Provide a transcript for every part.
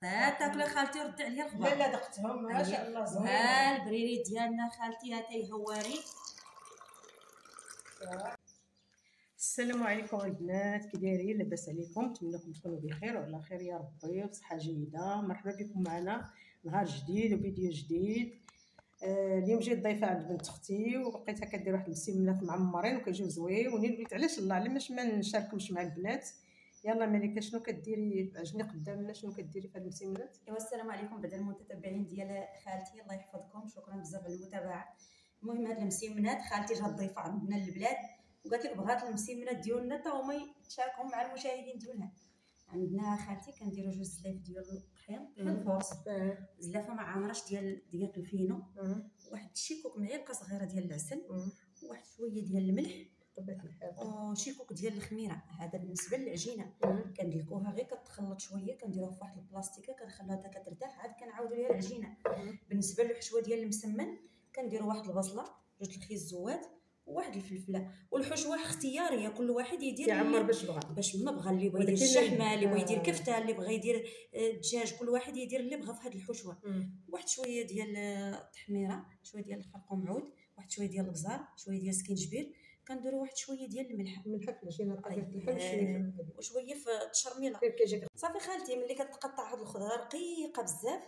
تاكل خالتي ورد عليا الخبر. لا دقتهم ما شاء الله زوين. ها البريري ديالنا خالتي هاتاي هواري. السلام عليكم البنات، كي دايرين؟ لاباس عليكم؟ نتمنىكم تكونوا بخير وعلى خير يا ربي وصحه جيده. مرحبا بكم معنا نهار جديد وفيديو جديد. اليوم جيت ضيفه عند بنت اختي وبقيتها كدير واحد المسمنات معمرين وكيجيو زوينين. قلت علاش الله علاش ما نشاركمش مع البنات. يلا مليكه شنو كديري؟ عجبني قدامنا شنو كديري في هاد المسمنات. ايوا السلام عليكم بعدا المتتبعين ديال خالتي، الله يحفظكم، شكرا بزاف على المتابعه. المهم هاد المسمنات خالتي جات ضيفه عندنا للبلاد وقالت لك بغات المسمنات ديالنا تا هما يتشاركوا مع المشاهدين ديالها. عندنا خالتي كنديروا جوج زلاف ديال الطحين بحال الفورس، زلافه مع عمرش ديال الفينو، واحد شيكوك معلقه صغيره ديال العسل، واحد شويه ديال الملح وشيكوك ديال الخميره. هذا بالنسبه للعجينه. كندلكوها غير كتخلط شويه، كنديروها في واحد البلاستيكه كنخلوها حتى كترتاح، عاد كنعاودوا ليها العجينه. بالنسبه للحشوه ديال المسمن كنديروا واحد البصله، جوج الخيزوات وواحد الفلفله. والحشوه اختياريه، كل واحد يدير يعمر باش ما بغى. اللي بغى يدير الشحمه، اللي بغى يدير كفته، اللي بغى يدير الدجاج، كل واحد يدير اللي بغى في هذه الحشوه. واحد شويه ديال التحميره، شويه ديال الخرقوم عود، واحد شويه ديال البزار، شويه ديال السكينجبير، كنديروا واحد شويه ديال الملح في العجينه طبيعه الحل وشويه في التشرميله. صافي خالتي ملي كتقطع هاد الخضره رقيقه بزاف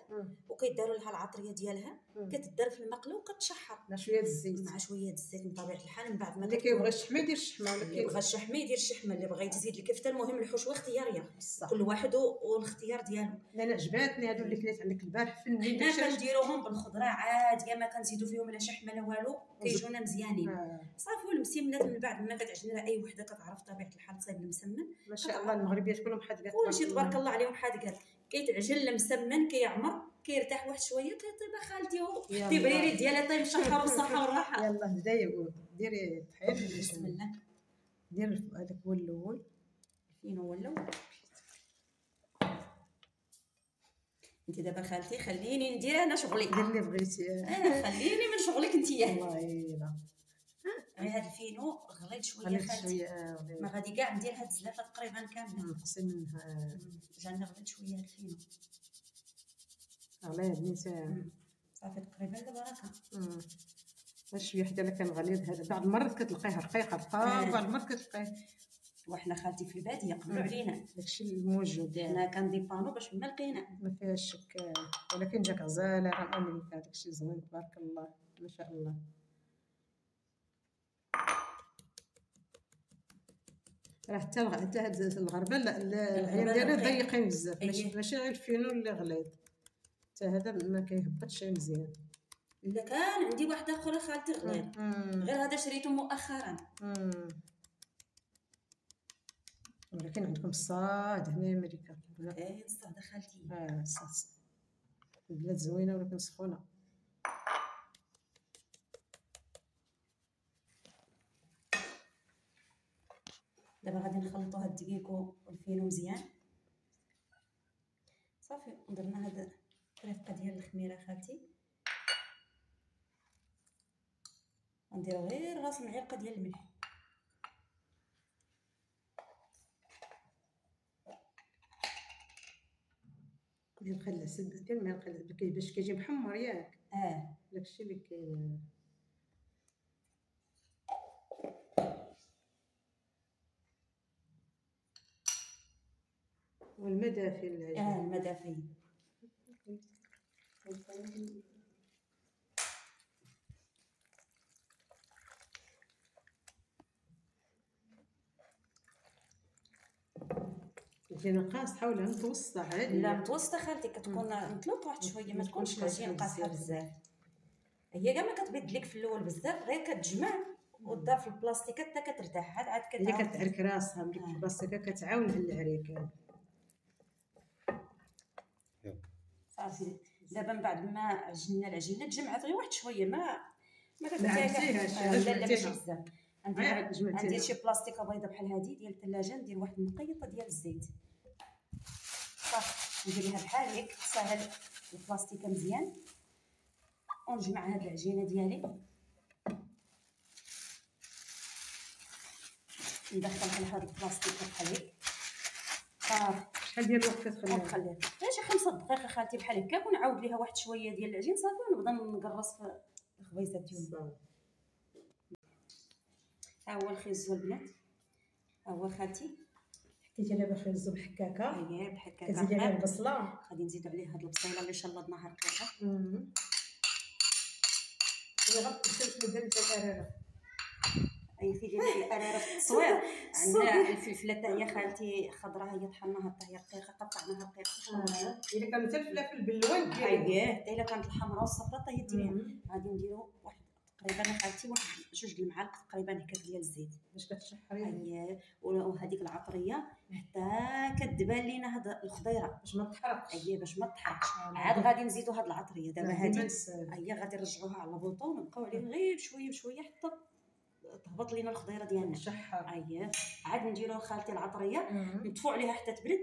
وكيداروا لها العطريه ديالها، كتدار في المقله وكتشحر مع شويه الزيت. مع شويه الزيت من طبيعه الحال. من بعد ما اللي كيبغي الشحمه يدير الشحمه، اللي بغى الشحمه يدير الشحمه، اللي بغى يزيد الكفته. المهم الحشوه اختياريه، كل واحد والاختيار ديالو. انا عجباتني هادو اللي كليت عندك البارح فنين. حنا كنديروهم بالخضره عاديه، ما كنزيدوا فيهم لا شحمه لا والو، كيجونا مزيانين. صافي والمسمنات من بعد ما كتعجبنا اي وحده كتعرف طبيعه الحال تصايب المسمن. ما شاء الله المغربيات كلهم حادقات، كلشي تبارك الله عليهم حادقات. كيتعجن المسمن كيعمر كيرتاح واحد شويه كيطيب خالتي وحتي بريري ديالها طيب الشحر والصحه والراحه. يلا بدايه ديري الطحين. بسم الله. دير هذاك هو الاول، فين هو الاول. انت دابا خالتي خليني ندير انا شغلي. دير اللي بغيتي. انا خليني من شغلك انتيا. والله الا غير هاد الفينو غليظ شويه خالتي، ما غادي كاع ندير هاد الزلافه تقريبا كامله، نقصي منها. جانا غليظ شويه هاد الفينو، غليظ نيسان. صافي تقريبا البركه. شويه حتى الا كان غليظ. هذا بعض المرات كتلقيه رقيق وبعض المرات كتلقيه. وحنا خالتي في الباديه قبلوا علينا داكشي الموجود. حنا كنديبانو باش ما لقينا، ما فيهاش شك. ولكن جاك غزاله راه امنيك. داكشي زوين تبارك الله ما شاء الله. راه حتى هاد الغربه العين ديالها ضيقين بزاف، ماشي غير الفينو اللي غليظ، حتى هذا ما كيهبطش مزيان. لا كان عندي واحده اخرى خالتي غليظ، غير هذا شريته مؤخرا. ولكن عندكم الصاد هنا امريكا. الصاد خالتي. الصاد البلاد زوينه ولكن سخونه. دابا غادي نخلطوا هاد الدقيق والفينو مزيان. صافي درنا هاد الرفقه ديال الخميره خالتي، غنديرو غير راس معلقه ديال الملح. كلشي بخل العسل ديال المعلقه باش كيجي محمر ياك. داكشي اللي كاين. والمدافي العجين. المدافي. العجينه قاصحه ولا متوسطه عادي؟ لا متوسطه خالتي، كتكون مطلوقه واحد شويه، ما تكونش العجين قاصحه بزاف. هي كاع ما كتبيض لك في الاول بزاف، غير كتجمع ودار في البلاستيكات حتى كترتاح، عاد اللي كتعرك راسها من ديك البلاستيكه كتعاون على العريك. صافي دابا من بعد ما عجننا العجينه تجمعات غير واحد شويه، ما كتعرفيهاش. لا ماشي بزاف. ندير شي بلاستيكه بيضاء بحال هذه ديال الثلاجه، ندير واحد النقيطه ديال الزيت. صافي ندير ليها بحال هيك تسهل البلاستيكه مزيان، ونجمع هاد العجينه ديالي ندخل في هاد البلاستيك بحال هيك. صافي شحال ديال الوقت كتخليها؟ نخليها غير شي 5 دقائق خالتي بحال هكاك، ونعاود ليها واحد شويه ديال العجين صافي، ونبدا نقرص في الخبيزات ديالنا. ها هو الخيزو البنات، ها هو خالتي حطيتي دابا خيزو بحكاكه. اييه بحكاكه. كتزيدي عليها البصله، غادي نزيدو عليه هاد البصيله اللي شلضناها رقيقه. غير الفلفل ديال الاراره. اي في ديال الاراره في التصوير. عندنا الفلفله حتى هي خالتي خضراء، هي طحناها حتى هي رقيقه، قطعناها رقيقه. الا كانت الفلفل باللون ديالها اييه حتى الا كانت الحمراء والصفراء حتى هي ديريها. غادي نديرو واحد تقريبا خالتي واحد 2 المعالق تقريبا هكا ديال الزيت باش كتشحريها. اييه وهذيك العطريه حتى كتبان لينا هاد الخضيره باش ما تحرقش. اييه باش ما تحرقش. عاد غادي نزيدو هاد العطريه دابا هادي. اييه غادي نرجعوها على البوطون ونبقاو عليه غير بشويه بشويه حتى تهبط لينا الخضيره ديالنا. تشحر. اييه عاد نديرو خالتي العطريه نطفو عليها حتى تبرد،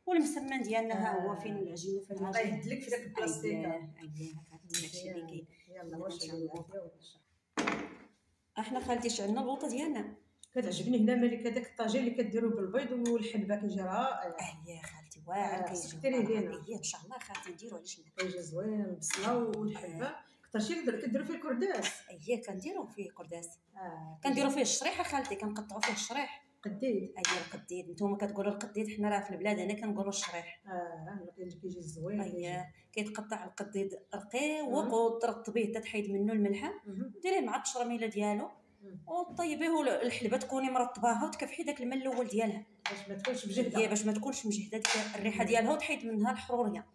والمسمن ديالنا ها هو فين العجينه في العجين يهدلك في داك البلاستيك. اييه خالتي هادشي اللي كاين. يلا واش البوطه. احنا خالتي شعلنا البوطه ديالنا. كتعجبني هنا ملكه داك الطاجين اللي كديروا بالبيض والحلبه كيجي رائع. اييه خالتي واعر كيجي. ديريه لينا. اييه ان شاء الله خالتي نديرو علاش لا. كيجي زوين البصله والحلبه. كثرتي كديروا فيه الكرداس. اييه كنديروا فيه كرداس. كنديروا فيه الشريحه خالتي، كنقطعوا فيه الشريح. قديد. اييه القديد، نتوما كتقولوا القديد، حنا راه في البلاد هنا كنقولوا الشريح. كيجي زوين. اييه كيتقطع القديد رقيق وترطبيه حتى تحيد منه الملحه، ديريه مع التشرميله ديالو وطيبيه، والحلبه تكوني مرطباها وتكفحي داك الماء الاول ديالها باش ما تكونش مجهده. اييه باش ما تكونش مجهده، ديك الريحه ديالها وتحيد منها الحروريه.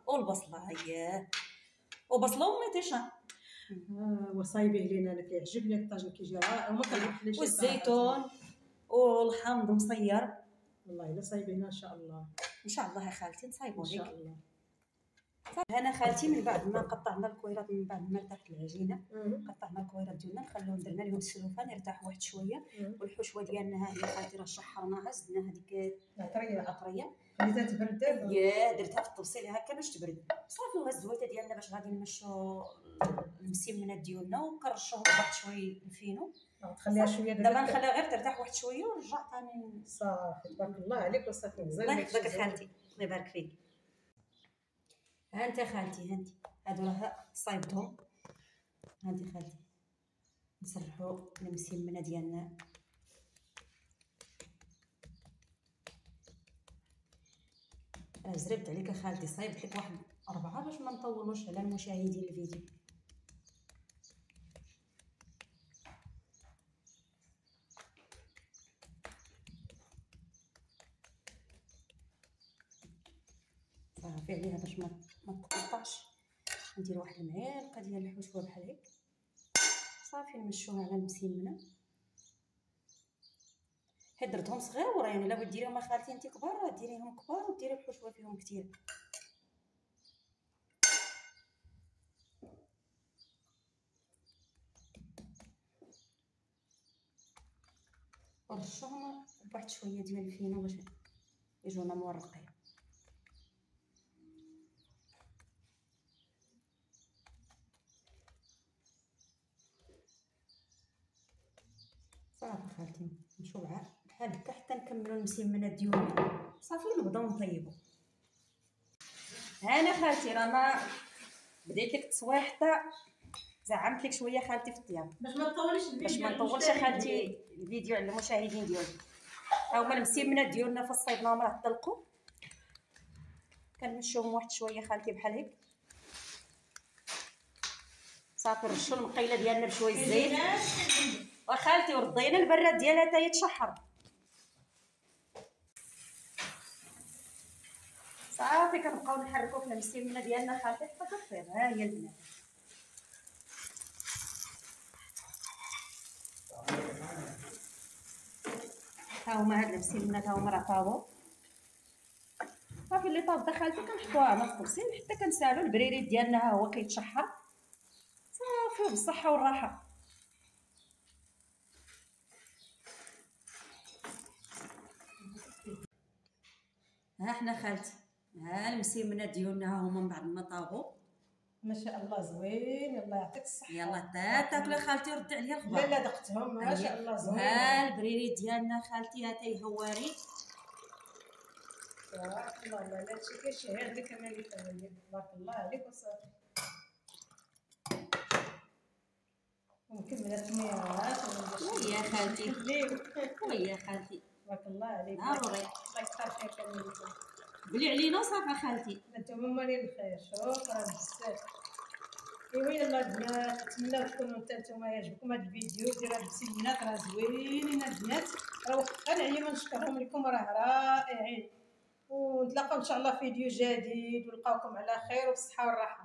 والبصله اييه وبصله وميطيشه وصايبيه لينا. انا كيعجبني الطاجين كيجي رائع وما كنحلش. والزيتون والحامض مصير. والله الا صايبينها ان شاء الله. ان شاء الله يا خالتي نصايبو لك ان شاء الله. انا خالتي من بعد ما قطعنا الكويرات، من بعد ما ارتاحت العجينه قطعنا الكويرات ديالنا، نخليهم درنا لهم السلوفان يرتاحوا واحد شويه. والحشوه ديالنا ها هي خالتي راه شحرناها، زدنا هذيك العطريه خليتها تبرد. ياه درتها في التبصيله هكا باش تبرد صافي. وها الزويته ديالنا باش غادي نمشوا المسمنات ديالنا ونكرشوهم بواحد شويه نفينو. تخليها شويه دابا نخليها غير ترتاح واحد شويه ونرجع ثاني. صافي تبارك الله عليك وصافي مزيان. الله يحفظك خالتي الله يبارك فيك. ها انت خالتي، ها انت هادو راه صايبتهم. ها انت خالتي نصرفوا المسمنه ديالنا. زربت عليك خالتي، صايبت لك واحد 4 باش ما نطولوش على المشاهدين الفيديو. صافي عليها باش ما تقطعش. ندير واحد المعلقه ديال الحشوه بحال هيك صافي نمشوها على المسمنه. حيت درتهم صغيور، يعني الا بغيتي ديريهم خالتي انت كبار ديريهم كبار وديري الحشوه فيهم كثير. ورشوهم بواحد شويه ديال الفينو باش يجونا مورقين. صافي خالتي نمشيو بحال هكا حتى نكملوا المسمنات ديالنا صافي ونبداو نطيبوا. انا خالتي راه ما بديت لك التصوير حتى زعمت لك شويه خالتي في الطياب باش ما نطولش الفيديو، باش ما نطولش خالتي الفيديو على المشاهدين ديالي. ها هما المسمنات ديالنا فاش صايبناهم راه طلقوا، كنمشيوهم واحد شويه خالتي بحال هيك صافي. نرشوا المقيله ديالنا بشويه الزيت وخالتي ورضينا البراد ديالها حتى يتشحر صافي. كنبقاو نحركو في المسمنه ديالنا خالتي حتى كطيب. ها هي البنات ها هما هاد المسمنات ها هما راه طابو صافي. اللي طاب خالتي كنحطوها هنا في الطبسيل حتى كنسالو البريريد ديالنا ها هو كيتشحر صافي بالصحه والراحه. ها حنا خالتي ها المسمنات ديالنا ها هما من بعد ما طابو ما شاء الله زوين. الله يعطيك الصحه. يلا حتى تاكلي خالتي وردي عليا الخبار. لا دقتهم ما شاء الله زوين. ها البريري ديالنا خالتي ها تيهواري صافي الله لا هادشي كيشهر لك انا اللي كنقول تبارك الله عليك وصافي. ونكمل التميرات ويا خالتي ويا خالتي تبارك الله عليك. ضروري الله يكثر خير كامل لكم. بلي علينا صافي خالتي. نتوما مالين الخير. شكرا بزاف. ايوا يلا البنات نتمنى تكونوا نتوما يعجبكم هذا الفيديو ديال هاد السيمانات راه زوينين البنات راه واخا نعيا ما نشكرهم لكم راه رائعين. ونتلاقاو ان شاء الله في فيديو جديد ونلقاوكم على خير وبالصحه والراحه.